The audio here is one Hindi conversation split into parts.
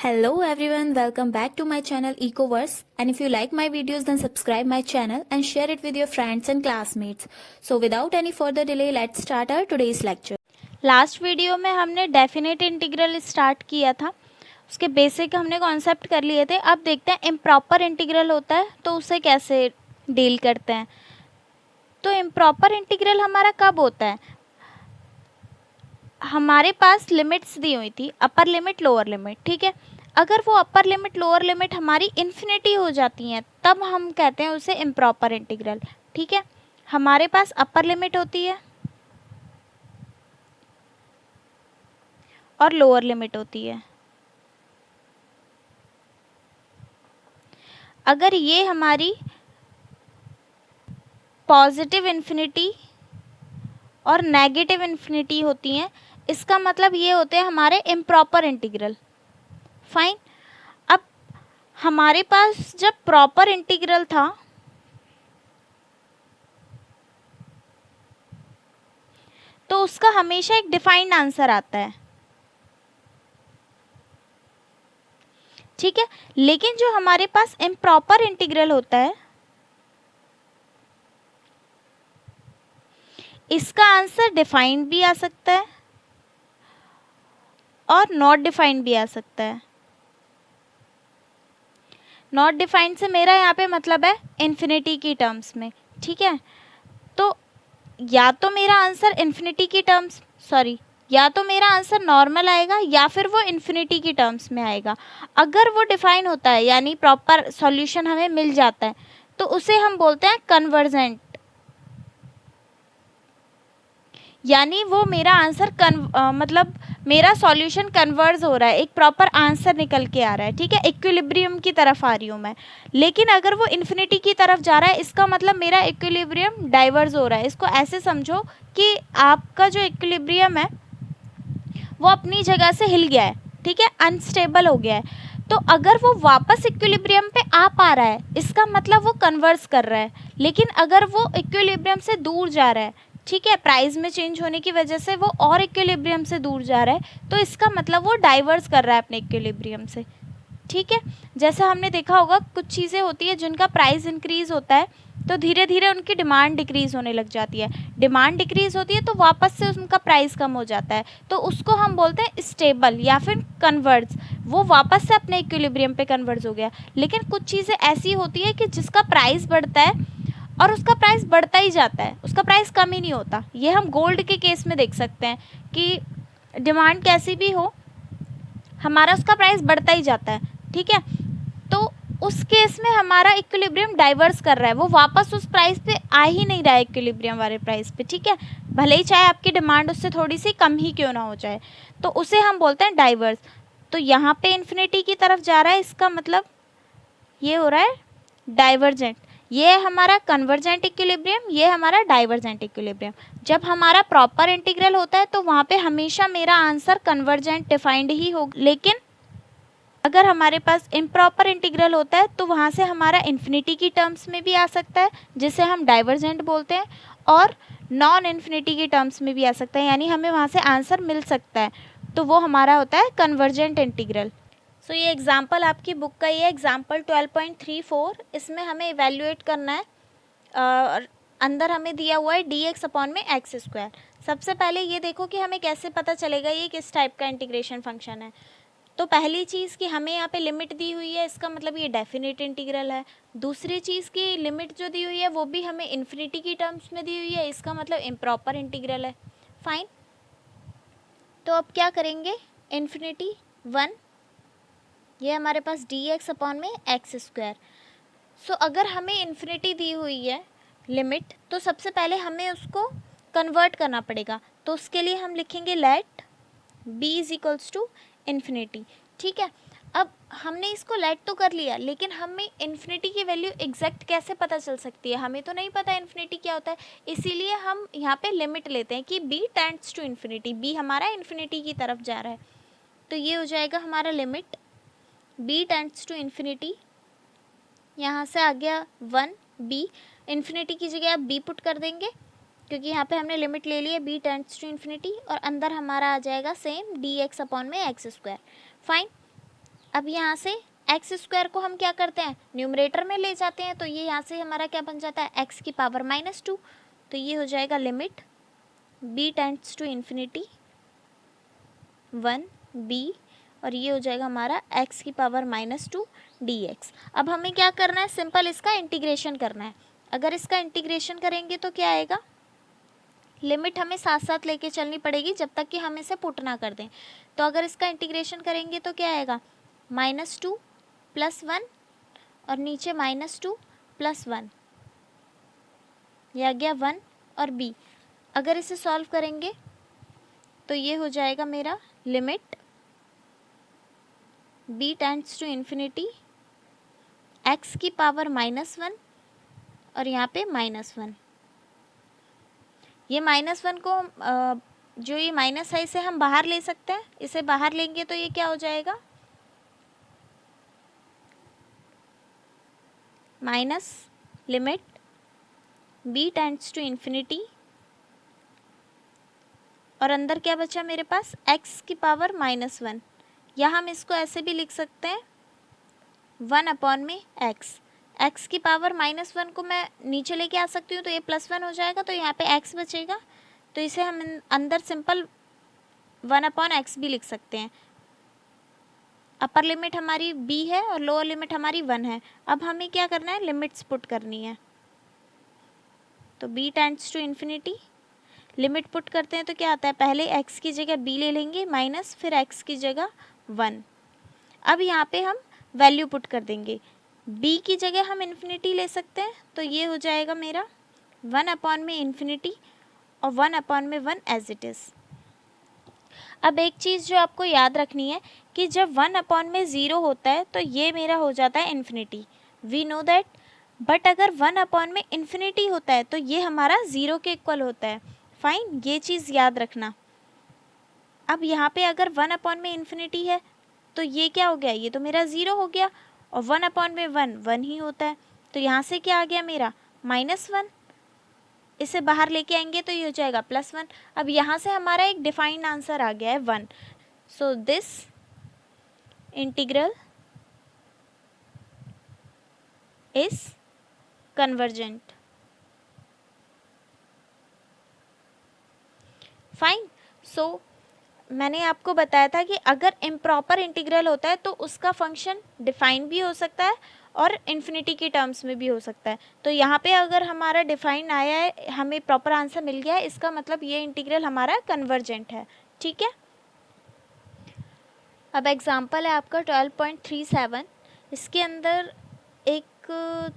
Hello everyone, welcome back to my channel Ecoverse, and if you like my videos then subscribe my channel and share it with your friends and classmates. So without any further delay, let's start our today's lecture. Last video में हमने डेफिनेट इंटीग्रल स्टार्ट किया था, उसके बेसिक हमने कॉन्सेप्ट कर लिए थे। अब देखते हैं इम्प्रॉपर इंटीग्रल होता है तो उसे कैसे डील करते हैं। तो इम्प्रॉपर इंटीग्रल हमारा कब होता है, हमारे पास लिमिट्स दी हुई थी, अपर लिमिट लोअर लिमिट, ठीक है। अगर वो अपर लिमिट लोअर लिमिट हमारी इन्फिनिटी हो जाती हैं तब हम कहते हैं उसे इम्प्रॉपर इंटीग्रल, ठीक है। हमारे पास अपर लिमिट होती है और लोअर लिमिट होती है। अगर ये हमारी पॉजिटिव इन्फिनिटी और नेगेटिव इन्फिनिटी होती हैं, इसका मतलब ये होते हैं हमारे इम्प्रॉपर इंटीग्रल। फाइन। अब हमारे पास जब प्रॉपर इंटीग्रल था तो उसका हमेशा एक डिफाइंड आंसर आता है, ठीक है। लेकिन जो हमारे पास इम्प्रॉपर इंटीग्रल होता है इसका आंसर डिफाइंड भी आ सकता है और नॉट डिफाइंड भी आ सकता है। नॉट डिफाइंड से मेरा यहाँ पे मतलब है इन्फिनिटी की टर्म्स में, ठीक है। तो या तो मेरा आंसर इन्फिनिटी की टर्म्स या तो मेरा आंसर नॉर्मल आएगा या फिर वो इन्फिनिटी की टर्म्स में आएगा। अगर वो डिफाइन होता है यानी प्रॉपर सॉल्यूशन हमें मिल जाता है तो उसे हम बोलते हैं कन्वर्जेंट, यानी वो मेरा आंसर मतलब मेरा सॉल्यूशन कन्वर्ज हो रहा है, एक प्रॉपर आंसर निकल के आ रहा है, ठीक है। इक्विलिब्रियम की तरफ आ रही हूँ मैं। लेकिन अगर वो इन्फिनिटी की तरफ जा रहा है इसका मतलब मेरा इक्विलिब्रियम डाइवर्ज हो रहा है। इसको ऐसे समझो कि आपका जो इक्विलिब्रियम है वो अपनी जगह से हिल गया है, ठीक है, अनस्टेबल हो गया है। तो अगर वो वापस इक्विलिब्रियम पे आ पा रहा है इसका मतलब वो कन्वर्स कर रहा है। लेकिन अगर वो इक्विलिब्रियम से दूर जा रहा है, ठीक है, प्राइस में चेंज होने की वजह से वो और इक्विलिब्रियम से दूर जा रहा है, तो इसका मतलब वो डाइवर्स कर रहा है अपने इक्विलिब्रियम से, ठीक है। जैसे हमने देखा होगा कुछ चीज़ें होती है जिनका प्राइस इंक्रीज़ होता है तो धीरे धीरे उनकी डिमांड डिक्रीज़ होने लग जाती है। डिमांड डिक्रीज़ होती है तो वापस से उनका प्राइस कम हो जाता है, तो उसको हम बोलते हैं स्टेबल या फिर कन्वर्ज। वो वापस से अपने इक्विलिब्रियम पे कन्वर्ज हो गया। लेकिन कुछ चीज़ें ऐसी होती है कि जिसका प्राइस बढ़ता है और उसका प्राइस बढ़ता ही जाता है, उसका प्राइस कम ही नहीं होता। ये हम गोल्ड के केस में देख सकते हैं कि डिमांड कैसी भी हो हमारा उसका प्राइस बढ़ता ही जाता है, ठीक है। तो उस केस में हमारा इक्विलिब्रियम डाइवर्स कर रहा है, वो वापस उस प्राइस पे आ ही नहीं रहा है इक्विलिब्रियम वाले प्राइस पे, ठीक है। भले ही चाहे आपकी डिमांड उससे थोड़ी सी कम ही क्यों ना हो जाए, तो उसे हम बोलते हैं डाइवर्स। तो यहाँ पे इन्फिनिटी की तरफ जा रहा है इसका मतलब ये हो रहा है डाइवर्जेंट। ये है हमारा कन्वर्जेंट इक्विलिब्रियम, ये हमारा डाइवर्जेंट इक्विलिब्रियम। जब हमारा प्रॉपर इंटीग्रल होता है तो वहाँ पे हमेशा मेरा आंसर कन्वर्जेंट डिफाइंड ही होगा। लेकिन अगर हमारे पास इम्प्रॉपर इंटीग्रल होता है तो वहाँ से हमारा इन्फिनिटी की टर्म्स में भी आ सकता है जिसे हम डाइवर्जेंट बोलते हैं, और नॉन इन्फिनिटी की टर्म्स में भी आ सकता है, यानी हमें वहाँ से आंसर मिल सकता है, तो वो हमारा होता है कन्वर्जेंट इंटीग्रल। सो ये एग्जाम्पल आपकी बुक का ये एग्जाम्पल 12.34, इसमें हमें इवेल्युएट करना है। और अंदर हमें दिया हुआ है dx अपॉन में एक्स स्क्वायर। सबसे पहले ये देखो कि हमें कैसे पता चलेगा ये किस टाइप का इंटीग्रेशन फंक्शन है। तो पहली चीज़ कि हमें यहाँ पे लिमिट दी हुई है, इसका मतलब ये डेफिनेट इंटीग्रल है। दूसरी चीज़ की लिमिट जो दी हुई है वो भी हमें इन्फिनिटी की टर्म्स में दी हुई है, इसका मतलब इम्प्रॉपर इंटीग्रल है। फाइन। तो अब क्या करेंगे, इन्फिनिटी 1, ये हमारे पास dx अपॉन में एक्स स्क्वायर। सो अगर हमें इन्फिनिटी दी हुई है लिमिट, तो सबसे पहले हमें उसको कन्वर्ट करना पड़ेगा। तो उसके लिए हम लिखेंगे let b is equals to infinity, ठीक है। अब हमने इसको लेट तो कर लिया, लेकिन हमें इन्फिनिटी की वैल्यू एग्जैक्ट कैसे पता चल सकती है, हमें तो नहीं पता इन्फिनिटी क्या होता है। इसीलिए हम यहाँ पे लिमिट लेते हैं कि b tends to infinity, b हमारा इन्फिनिटी की तरफ जा रहा है। तो ये हो जाएगा हमारा limit b tends to infinity, यहाँ से आ गया 1 b, इन्फिनिटी की जगह आप b पुट कर देंगे क्योंकि यहाँ पे हमने लिमिट ले ली है b टेंड्स टू इन्फिनिटी, और अंदर हमारा आ जाएगा सेम dx अपॉन में एक्स स्क्वायर। फाइन। अब यहाँ से एक्स स्क्वायर को हम क्या करते हैं, न्यूमरेटर में ले जाते हैं, तो ये यहाँ से हमारा क्या बन जाता है, एक्स की पावर -2। तो ये हो जाएगा limit b tends to infinity 1b, और ये हो जाएगा हमारा x की पावर -2 dx। अब हमें क्या करना है, सिंपल इसका इंटीग्रेशन करना है। अगर इसका इंटीग्रेशन करेंगे तो क्या आएगा, लिमिट हमें साथ साथ लेके चलनी पड़ेगी जब तक कि हम इसे पुट ना कर दें। तो अगर इसका इंटीग्रेशन करेंगे तो क्या आएगा, -2 + 1 और नीचे -2 + 1, ये आ गया 1 और b। अगर इसे सॉल्व करेंगे तो ये हो जाएगा मेरा limit b tends to infinity x की पावर -1 और यहाँ पे -1। ये -1 को जो ये माइनस है इसे हम बाहर ले सकते हैं, इसे बाहर लेंगे तो ये क्या हो जाएगा, minus limit b tends to infinity, और अंदर क्या बचा मेरे पास, x की पावर -1, या हम इसको ऐसे भी लिख सकते हैं 1/x। x की पावर -1 को मैं नीचे लेके आ सकती हूँ, तो ये +1 हो जाएगा, तो यहाँ पे x बचेगा, तो इसे हम अंदर सिंपल 1/x भी लिख सकते हैं। अपर लिमिट हमारी b है और लोअर लिमिट हमारी 1 है। अब हमें क्या करना है, लिमिट्स पुट करनी है। तो b tends to infinity, limit put करते हैं तो क्या आता है, पहले x की जगह b ले लेंगे माइनस, फिर x की जगह 1। अब यहाँ पे हम वैल्यू पुट कर देंगे, b की जगह हम इन्फिनिटी ले सकते हैं, तो ये हो जाएगा मेरा 1/∞ और 1/1 एज इट इज़। अब एक चीज़ जो आपको याद रखनी है कि जब 1/0 होता है तो ये मेरा हो जाता है infinity, we know that. But अगर 1/∞ होता है तो ये हमारा 0 के इक्वल होता है। फाइन, ये चीज़ याद रखना। अब यहाँ पे अगर 1/∞ है तो ये क्या हो गया, ये तो मेरा 0 हो गया, और 1/1 1 ही होता है, तो यहाँ से क्या आ गया मेरा -1। इसे बाहर लेके आएंगे तो ये हो जाएगा +1। अब यहाँ से हमारा एक डिफाइंड आंसर आ गया है 1। So this integral is convergent. Fine. So मैंने आपको बताया था कि अगर इम्प्रॉपर इंटीग्रल होता है तो उसका फंक्शन डिफाइन भी हो सकता है और इन्फिनिटी की टर्म्स में भी हो सकता है। तो यहाँ पे अगर हमारा डिफाइन आया है, हमें प्रॉपर आंसर मिल गया है, इसका मतलब ये इंटीग्रल हमारा कन्वर्जेंट है। ठीक है। अब एग्जांपल है आपका 12.37। इसके अंदर एक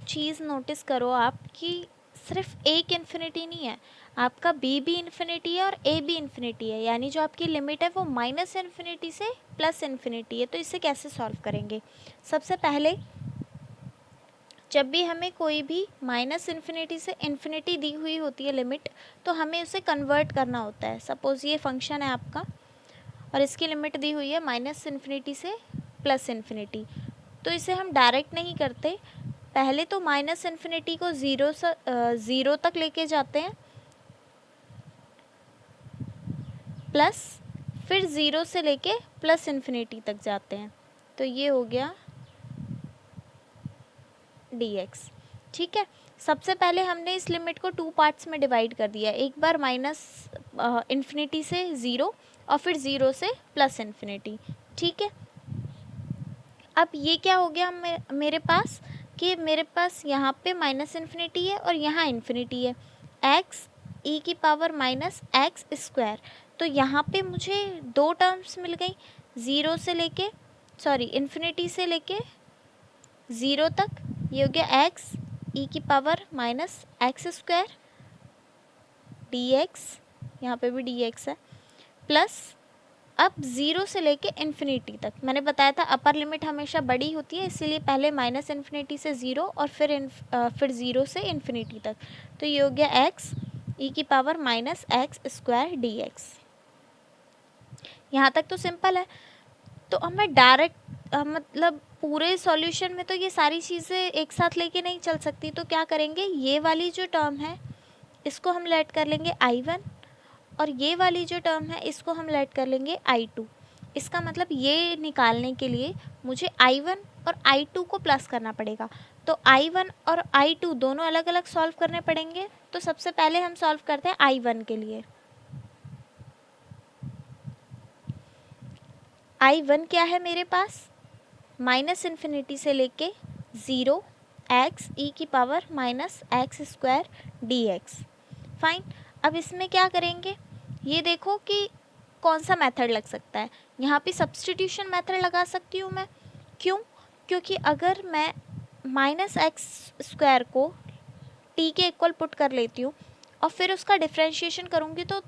चीज़ नोटिस करो आप कि सिर्फ एक इन्फिनिटी नहीं है, आपका b भी इन्फिनिटी है और a भी इन्फिनिटी है, यानी जो आपकी लिमिट है वो -∞ से +∞ है। तो इसे कैसे सॉल्व करेंगे, सबसे पहले जब भी हमें कोई भी -∞ से इन्फिनिटी दी हुई होती है लिमिट, तो हमें उसे कन्वर्ट करना होता है। सपोज़ ये फंक्शन है आपका और इसकी लिमिट दी हुई है -∞ से +∞, तो इसे हम डायरेक्ट नहीं करते, पहले तो -∞ को 0 तक लेके जाते हैं, प्लस फिर 0 से लेके +∞ तक जाते हैं, तो ये हो गया dx। ठीक है। सबसे पहले हमने इस लिमिट को 2 पार्ट्स में डिवाइड कर दिया, एक बार -∞ से 0 और फिर 0 से +∞। ठीक है। अब ये क्या हो गया मेरे पास कि मेरे पास यहाँ पे -∞ है और यहाँ इन्फिनिटी है, x e की पावर -x²। तो यहाँ पे मुझे 2 टर्म्स मिल गई, इन्फिनिटी से लेके 0 तक। ये हो गया x e की पावर -x² dx, यहाँ पे भी dx है, प्लस अब 0 से लेके इन्फिनिटी तक। मैंने बताया था अपर लिमिट हमेशा बड़ी होती है, इसीलिए पहले -∞ से 0 और फिर 0 से इन्फिनिटी तक। तो ये हो गया x e की पावर -x² dx। यहाँ तक तो सिंपल है। तो अब मैं डायरेक्ट मतलब पूरे सॉल्यूशन में तो ये सारी चीज़ें एक साथ लेके नहीं चल सकती, तो क्या करेंगे, ये वाली जो टर्म है इसको हम लेट कर लेंगे I1, और ये वाली जो टर्म है इसको हम लेट कर लेंगे I2। इसका मतलब ये निकालने के लिए मुझे I1 और I2 को प्लस करना पड़ेगा। तो I1 और I2 दोनों अलग अलग सॉल्व करने पड़ेंगे। तो सबसे पहले हम सॉल्व करते हैं I1 के लिए। I1 क्या है मेरे पास, -∞ से लेके 0 x e की पावर -x² dx। फाइन। अब इसमें क्या करेंगे, ये देखो कि कौन सा मेथड लग सकता है। यहाँ पे सब्स्टिट्यूशन मेथड लगा सकती हूँ मैं। क्यों? क्योंकि अगर मैं -x² को t के इक्वल पुट कर लेती हूँ और फिर उसका डिफ्रेंशिएशन करूँगी तो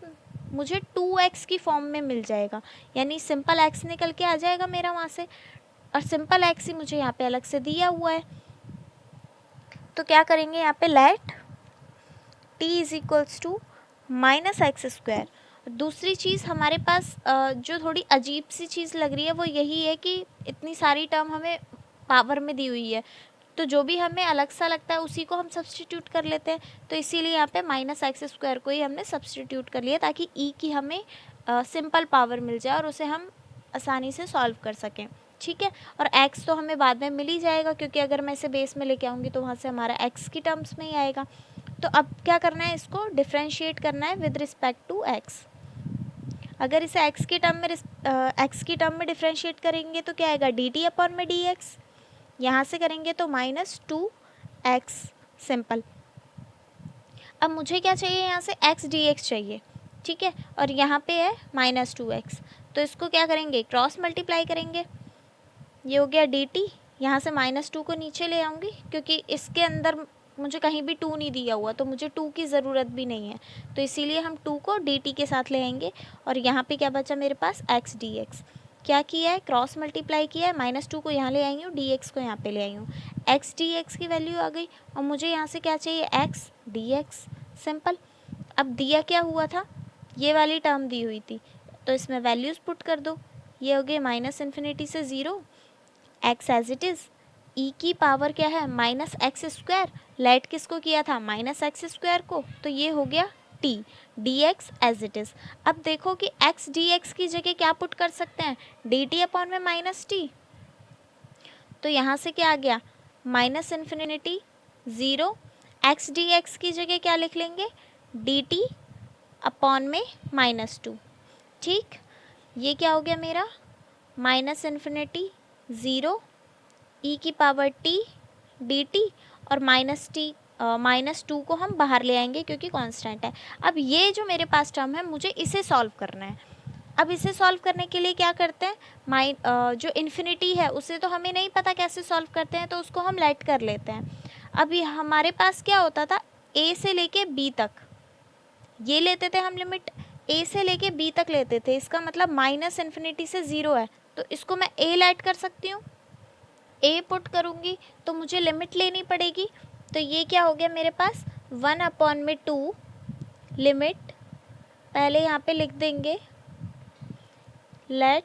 मुझे 2x की फॉर्म में मिल जाएगा, यानी सिंपल x निकल के आ जाएगा मेरा वहाँ से, और सिंपल x ही मुझे यहाँ पे अलग से दिया हुआ है। तो क्या करेंगे यहाँ पे, let t is equals to -x²। दूसरी चीज़ हमारे पास जो थोड़ी अजीब सी चीज़ लग रही है वो यही है कि इतनी सारी टर्म हमें पावर में दी हुई है, तो जो भी हमें अलग सा लगता है उसी को हम सब्सटीट्यूट कर लेते हैं। तो इसीलिए यहाँ पे -x² को ही हमने सब्सटीट्यूट कर लिया ताकि e की हमें सिंपल पावर मिल जाए और उसे हम आसानी से सॉल्व कर सकें। ठीक है, और x तो हमें बाद में मिल ही जाएगा क्योंकि अगर मैं इसे बेस में लेके आऊँगी तो वहाँ से हमारा x की टर्म्स में ही आएगा। तो अब क्या करना है, इसको डिफ्रेंशिएट करना है विद रिस्पेक्ट टू x। अगर इसे x की टर्म में डिफ्रेंशिएट करेंगे तो क्या आएगा, dt अपॉन में dx। यहाँ से करेंगे तो -2x सिंपल। अब मुझे क्या चाहिए, यहाँ से x dx चाहिए। ठीक है, और यहाँ पे है -2x, तो इसको क्या करेंगे, क्रॉस मल्टीप्लाई करेंगे। ये हो गया dt, यहाँ से -2 को नीचे ले आऊँगी क्योंकि इसके अंदर मुझे कहीं भी 2 नहीं दिया हुआ, तो मुझे 2 की ज़रूरत भी नहीं है, तो इसीलिए हम 2 को dt के साथ ले आएंगे। और यहाँ पे क्या बचा मेरे पास, x dx। क्या किया है, क्रॉस मल्टीप्लाई किया है, -2 को यहाँ ले आई हूँ, dx को यहाँ पे ले आई हूँ, x dx की वैल्यू आ गई। और मुझे यहाँ से क्या चाहिए, x dx सिंपल। अब दिया क्या हुआ था, ये वाली टर्म दी हुई थी, तो इसमें वैल्यूज़ पुट कर दो। ये हो गए -∞ से 0, x as it is, e की पावर क्या है, -x²। लेट किसको किया था, -x² को, तो ये हो गया t dx as it is. अब देखो कि x dx की जगह क्या पुट कर सकते हैं, dt अपॉन में -t। तो यहाँ से क्या आ गया, -∞ 0, x dx की जगह क्या लिख लेंगे, dt अपॉन में -2। ठीक, ये क्या हो गया मेरा, -∞ 0 e की पावर t dt, और -2 को हम बाहर ले आएंगे क्योंकि कांस्टेंट है। अब ये जो मेरे पास टर्म है मुझे इसे सॉल्व करना है। अब इसे सॉल्व करने के लिए क्या करते हैं, जो इन्फिनिटी है उसे तो हमें नहीं पता कैसे सॉल्व करते हैं, तो उसको हम लेट कर लेते हैं। अब ये हमारे पास क्या होता था, a से लेके b तक ये लेते थे हम, लिमिट a से लेके b तक लेते थे। इसका मतलब -∞ से 0 है, तो इसको मैं a लेट कर सकती हूँ। a पुट करूँगी तो मुझे लिमिट लेनी पड़ेगी, तो ये क्या हो गया मेरे पास, 1/2 लिमिट, पहले यहाँ पे लिख देंगे let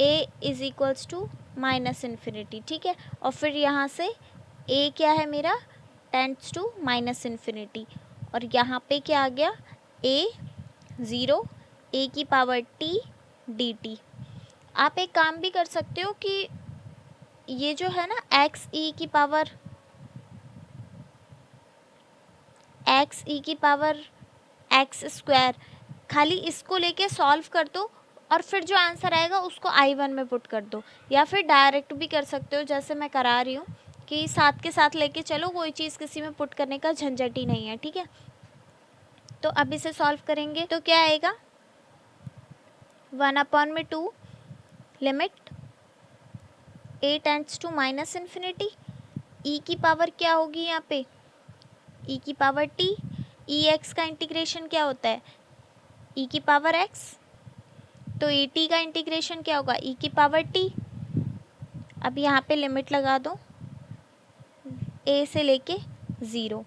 a is equals to -∞। ठीक है, और फिर यहाँ से a क्या है मेरा, टेंड्स टू -∞, और यहाँ पे क्या आ गया, a 0 a की पावर t dt। आप एक काम भी कर सकते हो कि ये जो है ना x e की पावर x², खाली इसको लेके सॉल्व कर दो और फिर जो आंसर आएगा उसको I1 में पुट कर दो, या फिर डायरेक्ट भी कर सकते हो जैसे मैं करा रही हूँ कि साथ के साथ लेके चलो, कोई चीज़ किसी में पुट करने का झंझट ही नहीं है। ठीक है, तो अब इसे सॉल्व करेंगे तो क्या आएगा, 1/2 limit a tends to -∞, e की पावर क्या होगी यहाँ पे, e की पावर t, e x का इंटीग्रेशन क्या होता है, e की पावर x, तो ए टी का इंटीग्रेशन क्या होगा, e की पावर t। अब यहाँ पे लिमिट लगा दो a से लेके 0।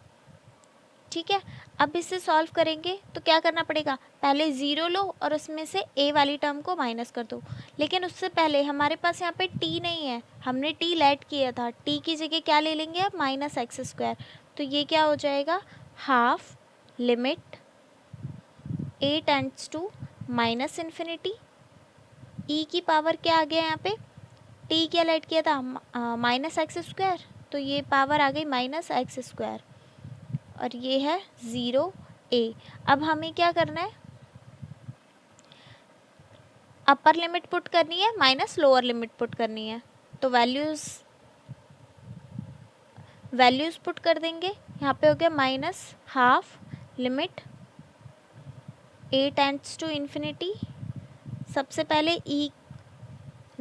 ठीक है, अब इसे सॉल्व करेंगे तो क्या करना पड़ेगा, पहले 0 लो और उसमें से a वाली टर्म को माइनस कर दो। लेकिन उससे पहले हमारे पास यहाँ पे t नहीं है, हमने t लेट किया था, t की जगह क्या ले लेंगे अब, -x²। तो ये क्या हो जाएगा, half limit a tends to -∞, e की पावर क्या आ गया यहाँ पे, टी क्या लेट किया था, माइनस एक्स स्क्वायर, तो ये पावर आ गई माइनस एक्स स्क्वायर, और ये है 0 ए। अब हमें क्या करना है, अपर लिमिट पुट करनी है माइनस लोअर लिमिट पुट करनी है, तो वैल्यूज़ पुट कर देंगे। यहाँ पे हो गया minus half limit a tends to infinity, सबसे पहले ई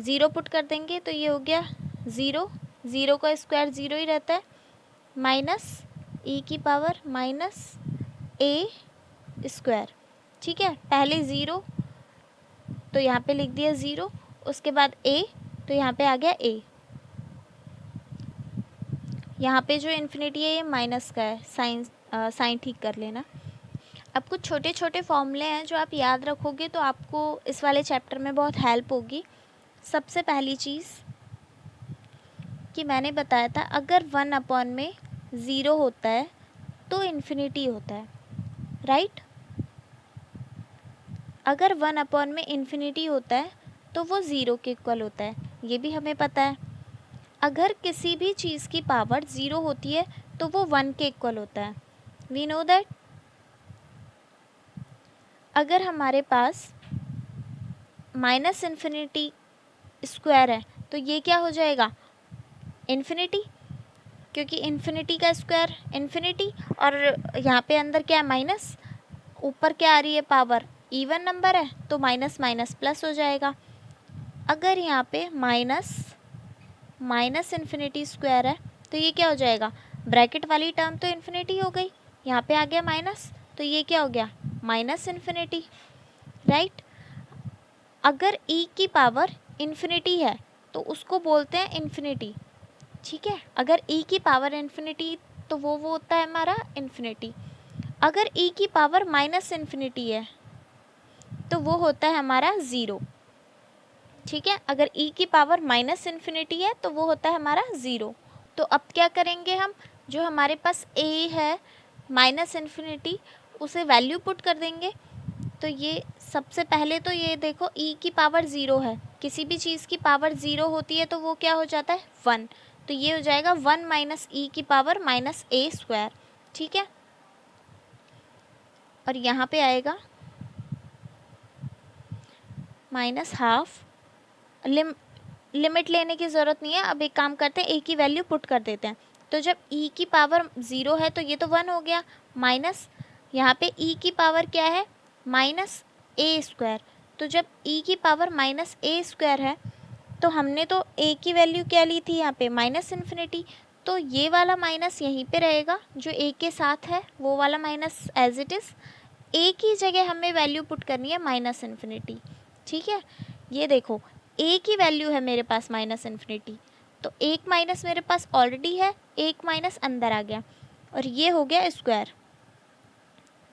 0 पुट कर देंगे, तो ये हो गया 0, 0 का स्क्वायर 0 ही रहता है, माइनस ई की पावर माइनस ए स्क्वायर। ठीक है, पहले 0 तो यहाँ पे लिख दिया 0, उसके बाद ए, तो यहाँ पे आ गया ए। यहाँ पे जो इन्फिनिटी है ये माइनस का है, साइन ठीक कर लेना। अब कुछ छोटे छोटे फॉर्मूले हैं जो आप याद रखोगे तो आपको इस वाले चैप्टर में बहुत हेल्प होगी। सबसे पहली चीज़ कि मैंने बताया था, अगर 1 में 0 होता है तो इन्फिनिटी होता है, राइट। अगर 1 में इन्फिनिटी होता है तो वो 0 के इक्वल होता है, ये भी हमें पता है। अगर किसी भी चीज़ की पावर 0 होती है तो वो 1 के इक्वल होता है, वी नो दैट। अगर हमारे पास माइनस इन्फिनिटी स्क्वायर है तो ये क्या हो जाएगा, इन्फिनिटी, क्योंकि इन्फिनिटी का स्क्वायर इन्फिनिटी, और यहाँ पे अंदर क्या है माइनस, ऊपर क्या आ रही है पावर, इवन नंबर है तो माइनस माइनस प्लस हो जाएगा। अगर यहाँ पे माइनस इन्फिनिटी स्क्वायर है तो ये क्या हो जाएगा, ब्रैकेट वाली टर्म तो इन्फिनिटी हो गई, यहाँ पे आ गया माइनस, तो ये क्या हो गया माइनस इन्फिनिटी, राइट। अगर e की पावर इन्फिनिटी है तो उसको बोलते हैं इन्फिनिटी, ठीक है। अगर e की पावर इन्फिनिटी तो वो होता है हमारा इन्फिनिटी। अगर e की पावर माइनस इन्फिनिटी है तो वो होता है हमारा 0, ठीक है। अगर e की पावर माइनस इन्फिनिटी है तो वो होता है हमारा 0। तो अब क्या करेंगे हम, जो हमारे पास a है माइनस इन्फिनिटी उसे वैल्यू पुट कर देंगे। तो ये सबसे पहले तो ये देखो e की पावर 0 है, किसी भी चीज़ की पावर 0 होती है तो वो क्या हो जाता है 1, तो ये हो जाएगा 1 माइनस ई की पावर माइनस ए स्क्वायर, ठीक है। और यहाँ पे आएगा माइनस हाफ, लिमिट लेने की ज़रूरत नहीं है। अब एक काम करते हैं, ए की वैल्यू पुट कर देते हैं। तो जब e की पावर 0 है तो ये तो 1 हो गया, माइनस यहाँ पे e की पावर क्या है माइनस ए स्क्वायर। तो जब e की पावर माइनस ए स्क्वायर है तो हमने तो a की वैल्यू क्या ली थी यहाँ पे माइनस इन्फिनिटी, तो ये वाला माइनस यहीं पे रहेगा, जो a के साथ है वो वाला minus as it is. a की जगह हमें वैल्यू पुट करनी है माइनस इन्फिनिटी, ठीक है। ये देखो a की वैल्यू है मेरे पास माइनस इन्फिनिटी, तो एक माइनस मेरे पास ऑलरेडी है, एक माइनस अंदर आ गया, और ये हो गया स्क्वायर,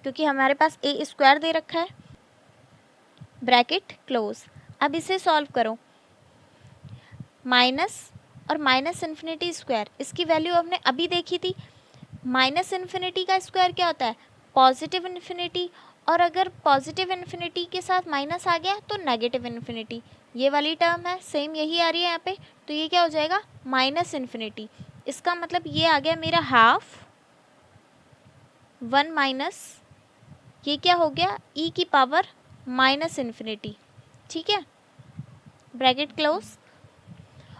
क्योंकि हमारे पास a स्क्वायर दे रखा है, ब्रैकेट क्लोज। अब इसे सॉल्व करो, माइनस और माइनस इन्फिनिटी स्क्वायर, इसकी वैल्यू हमने अभी देखी थी। माइनस इन्फिनिटी का स्क्वायर क्या होता है पॉजिटिव इन्फिनिटी, और अगर पॉजिटिव इन्फिनिटी के साथ माइनस आ गया तो नेगेटिव इन्फिनिटी, ये वाली टर्म है सेम यही आ रही है यहाँ पे, तो ये क्या हो जाएगा माइनस इन्फिनिटी। इसका मतलब ये आ गया मेरा हाफ 1 माइनस, ये क्या हो गया e की पावर माइनस इन्फिनिटी, ठीक है, ब्रैकेट क्लोज।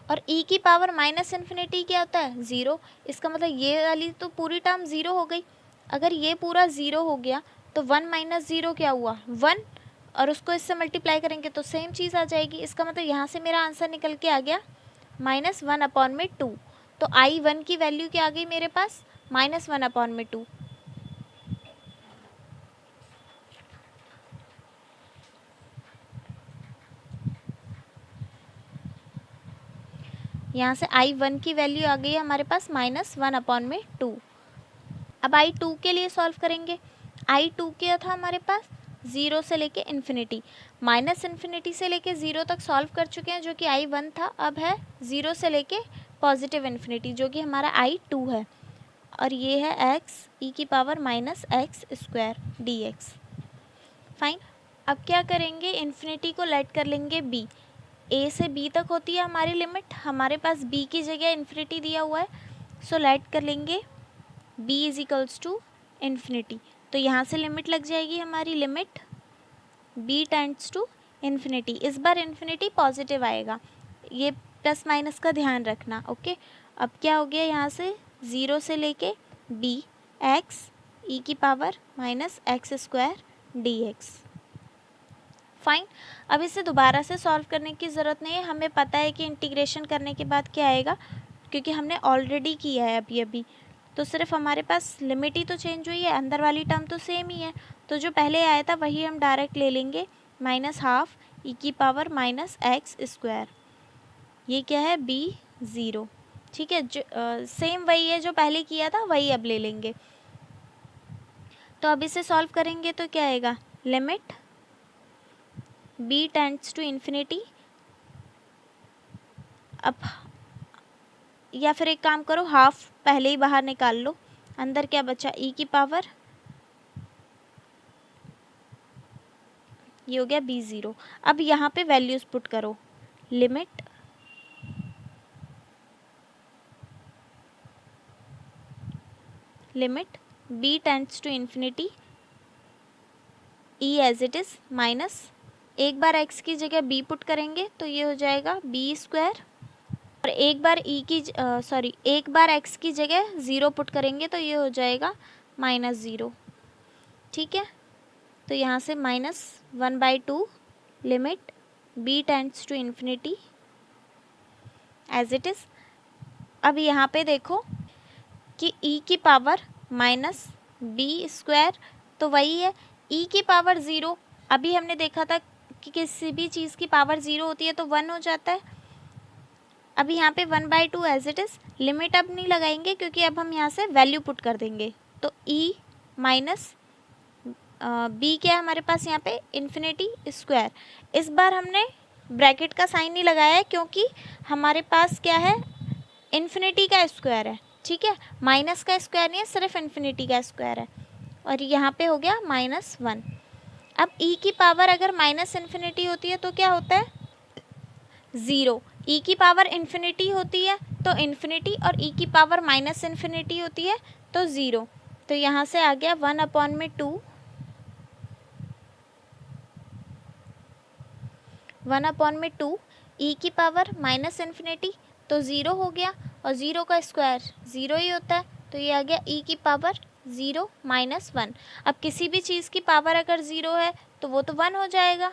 और e की पावर माइनस इन्फिनिटी क्या होता है 0, इसका मतलब ये वाली तो पूरी टर्म 0 हो गई। अगर ये पूरा 0 हो गया तो 1 माइनस 0 क्या हुआ 1, और उसको इससे मल्टीप्लाई करेंगे तो सेम चीज़ आ जाएगी। इसका मतलब यहाँ से मेरा आंसर निकल के आ गया -1/2। तो I1 की वैल्यू क्या आ गई मेरे पास -1/2। यहाँ से I1 की वैल्यू आ गई है हमारे पास -1/2। अब I2 के लिए सॉल्व करेंगे। I2 क्या था हमारे पास 0 से लेके इन्फिनिटी, माइनस इन्फिनिटी से लेके 0 तक सॉल्व कर चुके हैं जो कि I1 था। अब है 0 से लेके पॉजिटिव इन्फिनिटी जो कि हमारा I2 है, और ये है x e की पावर -x² dx। फाइन। अब क्या करेंगे, इन्फिनिटी को लेट कर लेंगे b, ए से बी तक होती है हमारी लिमिट, हमारे पास बी की जगह इन्फिनिटी दिया हुआ है, सो लेट कर लेंगे B is equals to infinity. तो यहाँ से लिमिट लग जाएगी हमारी, limit B tends to infinity. इस बार इन्फिनिटी पॉजिटिव आएगा, ये प्लस माइनस का ध्यान रखना। ओके, अब क्या हो गया यहाँ से 0 से लेके b x e की power minus x square D x. Fine, अब इसे दोबारा से सॉल्व करने की ज़रूरत नहीं है, हमें पता है कि इंटीग्रेशन करने के बाद क्या आएगा, क्योंकि हमने ऑलरेडी किया है अभी तो सिर्फ हमारे पास लिमिट ही तो चेंज हुई है, अंदर वाली टर्म तो सेम ही है। तो जो पहले आया था वही हम डायरेक्ट ले लेंगे, माइनस हाफ ई की पावर माइनस एक्स स्क्वायर, ये क्या है b0। ठीक है, जो सेम वही है जो पहले किया था वही अब ले लेंगे। तो अब इसे सॉल्व करेंगे तो क्या आएगा, limit b tends to infinity. अब या फिर एक काम करो, हाफ पहले ही बाहर निकाल लो, अंदर क्या बचा e की पावर, ये हो गया b0। अब यहाँ पे वैल्यूज पुट करो, limit b tends to infinity e as it is minus, एक बार x की जगह b पुट करेंगे तो ये हो जाएगा b स्क्वायर, और एक बार एक बार x की जगह 0 पुट करेंगे तो ये हो जाएगा -0। ठीक है, तो यहाँ से -1/2 limit b tends to infinity as it is. अब यहाँ पे देखो कि e की पावर माइनस b स्क्वायर तो वही है, e की पावर 0, अभी हमने देखा था कि किसी भी चीज़ की पावर 0 होती है तो 1 हो जाता है। अब यहाँ पे 1/2 एज इट इज़, लिमिट अब नहीं लगाएंगे क्योंकि अब हम यहाँ से वैल्यू पुट कर देंगे, तो e माइनस b क्या है हमारे पास यहाँ पे, इन्फिनिटी स्क्वायर। इस बार हमने ब्रैकेट का साइन नहीं लगाया है क्योंकि हमारे पास क्या है, इन्फिनिटी का स्क्वायर है। ठीक है, माइनस का स्क्वायर नहीं है, सिर्फ इन्फिनिटी का स्क्वायर है, और यहाँ पे हो गया -1। अब e की पावर अगर माइनस इन्फिनिटी होती है तो क्या होता है, 0। e की पावर इन्फिनिटी होती है तो इन्फिनिटी, और e की पावर माइनस इन्फिनिटी होती है तो 0। तो यहाँ से आ गया 1/2, 1/2 e की पावर माइनस इन्फिनिटी तो 0 हो गया, और 0 का स्क्वायर 0 ही होता है, तो ये आ गया e की पावर 0 -1। अब किसी भी चीज़ की पावर अगर 0 है तो वो तो 1 हो जाएगा।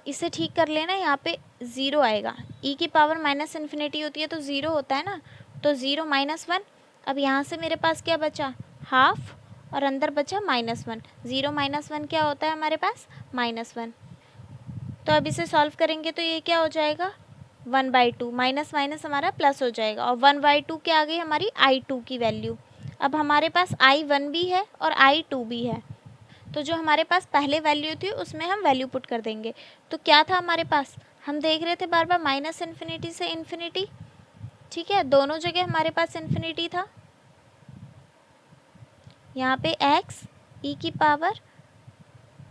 इसे ठीक कर लेना, यहाँ पे 0 आएगा, e की पावर माइनस इन्फिनिटी होती है तो 0 होता है ना, तो 0 -1। अब यहाँ से मेरे पास क्या बचा, हाफ, और अंदर बचा -1। 0 -1 क्या होता है हमारे पास, -1। तो अब इसे सॉल्व करेंगे तो ये क्या हो जाएगा, 1/2, माइनस माइनस हमारा प्लस हो जाएगा, और 1/2 क्या आ गई हमारी I2 की वैल्यू। अब हमारे पास I1 भी है और I2 भी है, तो जो हमारे पास पहले वैल्यू थी उसमें हम वैल्यू पुट कर देंगे। तो क्या था हमारे पास, हम देख रहे थे बार बार माइनस इन्फिनिटी से इन्फिनिटी। ठीक है, दोनों जगह हमारे पास इन्फिनिटी था, यहाँ पे x e की power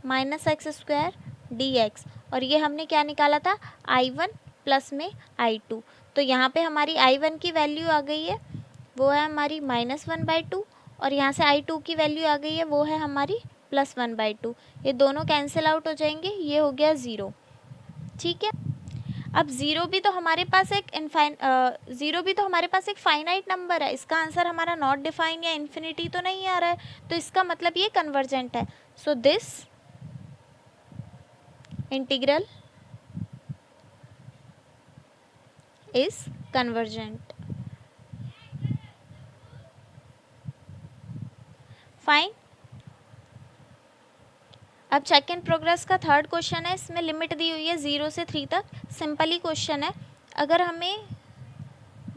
minus x square D x, और ये हमने क्या निकाला था, I1 प्लस में I2। तो यहाँ पे हमारी I1 की वैल्यू आ गई है, वो है हमारी -1/2, और यहाँ से I2 की वैल्यू आ गई है, वो है हमारी +1/2। ये दोनों कैंसिल आउट हो जाएंगे, ये हो गया 0। ठीक है, अब 0 भी तो हमारे पास एक फाइनाइट नंबर है, इसका आंसर हमारा नॉट डिफाइन या इन्फिनिटी तो नहीं आ रहा है, तो इसका मतलब ये कन्वर्जेंट है। सो this integral is convergent. Fine, अब चेक इन प्रोग्रेस का थर्ड क्वेश्चन है, इसमें लिमिट दी हुई है 0 से 3 तक। सिंपल ही क्वेश्चन है, अगर हमें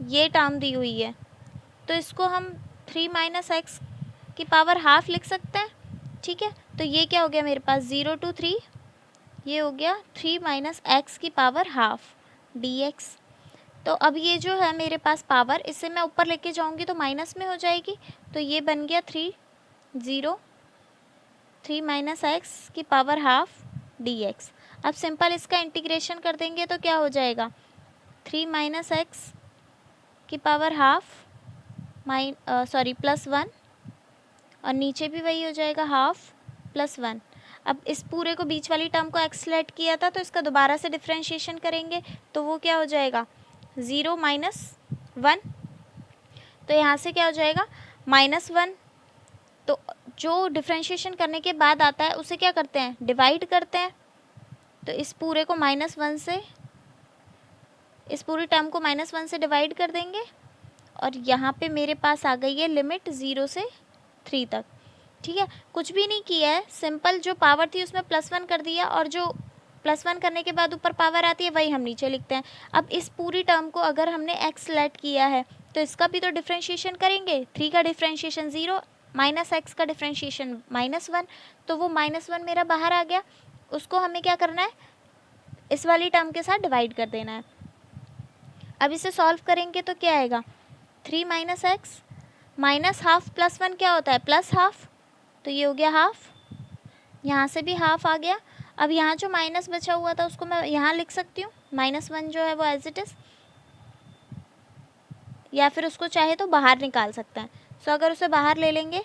ये टर्म दी हुई है तो इसको हम 3 - x की पावर हाफ लिख सकते हैं। ठीक है, तो ये क्या हो गया मेरे पास, 0 to 3, ये हो गया 3 - x की पावर हाफ dx। तो अब ये जो है मेरे पास पावर, इसे मैं ऊपर लेके जाऊंगी तो माइनस में हो जाएगी, तो ये बन गया 3 - x की पावर हाफ dx। अब सिंपल इसका इंटीग्रेशन कर देंगे तो क्या हो जाएगा, 3 माइनस एक्स की पावर हाफ +1, और नीचे भी वही हो जाएगा हाफ +1। अब इस पूरे को बीच वाली टर्म को एक्स लेट किया था तो इसका दोबारा से डिफ्रेंशिएशन करेंगे तो वो क्या हो जाएगा, 0 - 1। तो यहाँ से क्या हो जाएगा -1। तो जो डिफ्रेंशिएशन करने के बाद आता है उसे क्या करते हैं, डिवाइड करते हैं। तो इस पूरे को -1 से, इस पूरी टर्म को -1 से डिवाइड कर देंगे और यहाँ पे मेरे पास आ गई है लिमिट 0 से 3 तक। ठीक है, कुछ भी नहीं किया है, सिंपल जो पावर थी उसमें +1 कर दिया और जो +1 करने के बाद ऊपर पावर आती है वही हम नीचे लिखते हैं। अब इस पूरी टर्म को अगर हमने एक्स लेट किया है तो इसका भी तो डिफ्रेंशिएशन करेंगे। 3 का डिफ्रेंशिएशन 0, -x का डिफ्रेंशिएशन -1, तो वो -1 मेरा बाहर आ गया। उसको हमें क्या करना है, इस वाली टर्म के साथ डिवाइड कर देना है। अब इसे सॉल्व करेंगे तो क्या आएगा, 3 - x -हाफ +1 क्या होता है, +हाफ, तो ये हो गया हाफ। यहाँ से भी हाफ आ गया। अब यहाँ जो माइनस बचा हुआ था उसको मैं यहाँ लिख सकती हूँ, -1 जो है वो एज इट इज़, या फिर उसको चाहे तो बाहर निकाल सकते हैं। सो अगर उसे बाहर ले लेंगे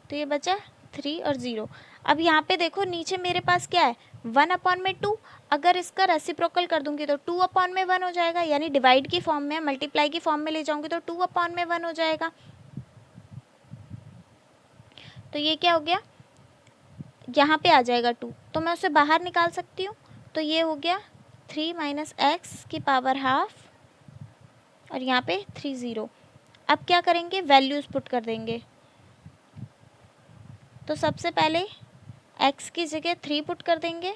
तो ये बचा 3 और 0। अब यहाँ पे देखो नीचे मेरे पास क्या है, 1/2। अगर इसका रेसिप्रोकल कर दूंगी तो 2/1 हो जाएगा, यानी डिवाइड की फॉर्म में, मल्टीप्लाई की फॉर्म में ले जाऊंगी तो 2/1 हो जाएगा। तो ये क्या हो गया, यहाँ पे आ जाएगा 2, तो मैं उसे बाहर निकाल सकती हूँ। तो ये हो गया 3 - x की पावर हाफ और यहाँ पे 3 0। अब क्या करेंगे, वैल्यूज़ पुट कर देंगे। तो सबसे पहले x की जगह 3 पुट कर देंगे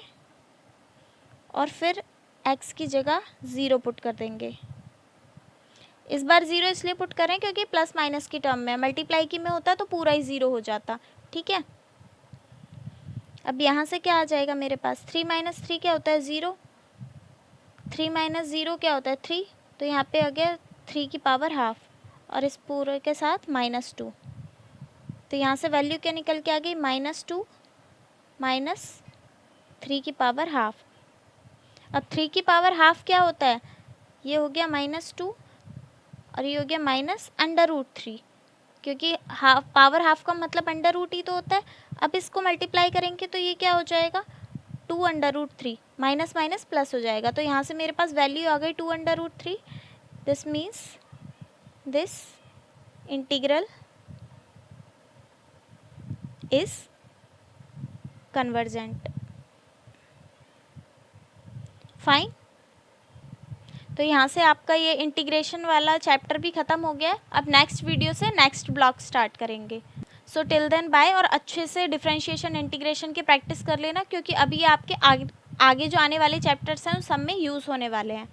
और फिर x की जगह 0 पुट कर देंगे। इस बार 0 इसलिए पुट करें क्योंकि प्लस माइनस की टर्म में, मल्टीप्लाई की में होता तो पूरा ही 0 हो जाता। ठीक है, अब यहाँ से क्या आ जाएगा मेरे पास, 3 - 3 क्या होता है, 0, 3 - 0 क्या होता है, 3, तो यहाँ पे आ गया 3 की पावर हाफ और इस पूरे के साथ -2। तो यहाँ से वैल्यू क्या निकल के आ गई, -2 - 3 की पावर हाफ। अब 3 की पावर हाफ क्या होता है, ये हो गया -2 और ये हो गया -√3, क्योंकि पावर हाफ का मतलब अंडर रूट ही तो होता है। अब इसको मल्टीप्लाई करेंगे तो ये क्या हो जाएगा, 2√3, माइनस माइनस प्लस हो जाएगा। तो यहाँ से मेरे पास वैल्यू आ गई 2√3। This means this integral is convergent. Fine. तो यहाँ से आपका ये इंटीग्रेशन वाला चैप्टर भी ख़त्म हो गया है। अब नेक्स्ट वीडियो से नेक्स्ट ब्लॉक स्टार्ट करेंगे। सो टिल देन बाय, और अच्छे से डिफरेंशिएशन इंटीग्रेशन की प्रैक्टिस कर लेना, क्योंकि अभी आपके आगे जो आने वाले चैप्टर्स हैं उन सब में यूज़ होने वाले हैं।